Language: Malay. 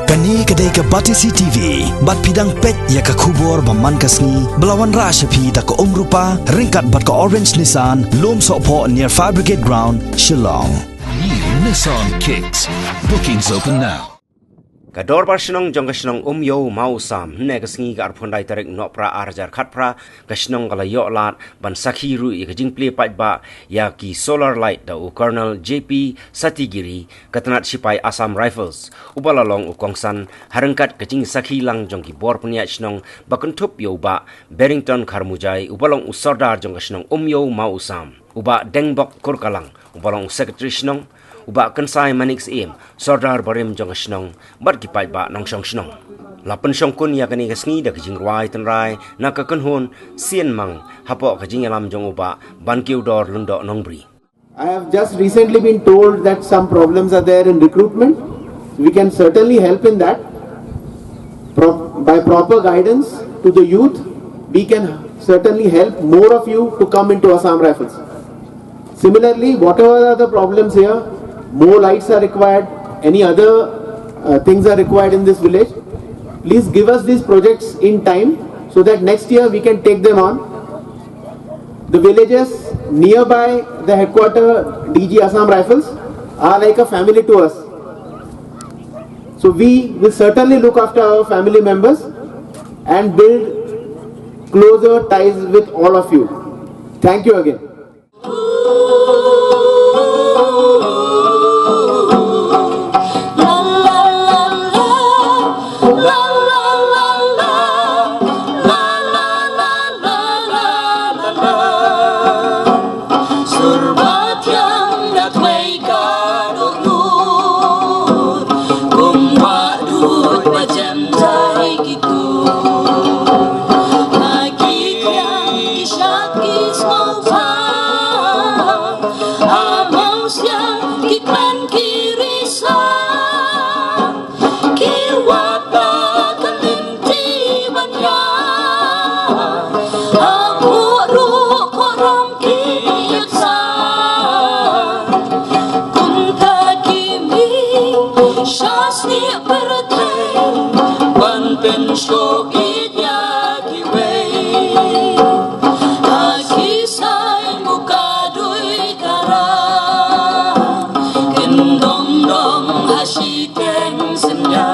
Kani kedai ke Batisi TV, bat pidang pet ya ke kubur baman kasni, belawan rasyapi tak ke rupa, ringkat bat ke Orange Nissan, lom sokpo near Fire Brigade Ground, Shillong. New Nissan Kicks. Bookings open now. Kador barsinong jong kasnong yo mau sam ne kasngi gar phondai tarik no pra arjar khat pra kasnong gala yo lat ban sakhi ru ye jing play pat ba ya ki solar light da u Colonel JP Satigiri katanat sipai Assam Rifles ubalalong u kongsan harengkat kajing sakhi lang jong ki bor punya snong bakun thup yo ba Barrington Kharmujai ubalong u sordar jong kasnong yo mau sam uba dengbok kurkalang ubalong secretary snong uba kensai manix im sordar barim jong snong bat ki pai ba nong shong snong lapen shong kun ya kani kasngi da kijing rai tan rai na ka kun hon sien mang hapo kijing alam jong uba ban kiu dor lundo nongbri. I have just recently been told that some problems are there in recruitment. We can certainly help in that. By proper guidance to the youth, we can certainly help more of you to come into Assam Rifles. Similarly, whatever are the problems here, more lights are required, any other things are required in this village, please give us these projects in time so that next year we can take them on. The villages nearby the headquarter DG Assam Rifles are like a family to us. So we will certainly look after our family members and build closer ties with all of you. Thank you again. Dong dong hashi keng senya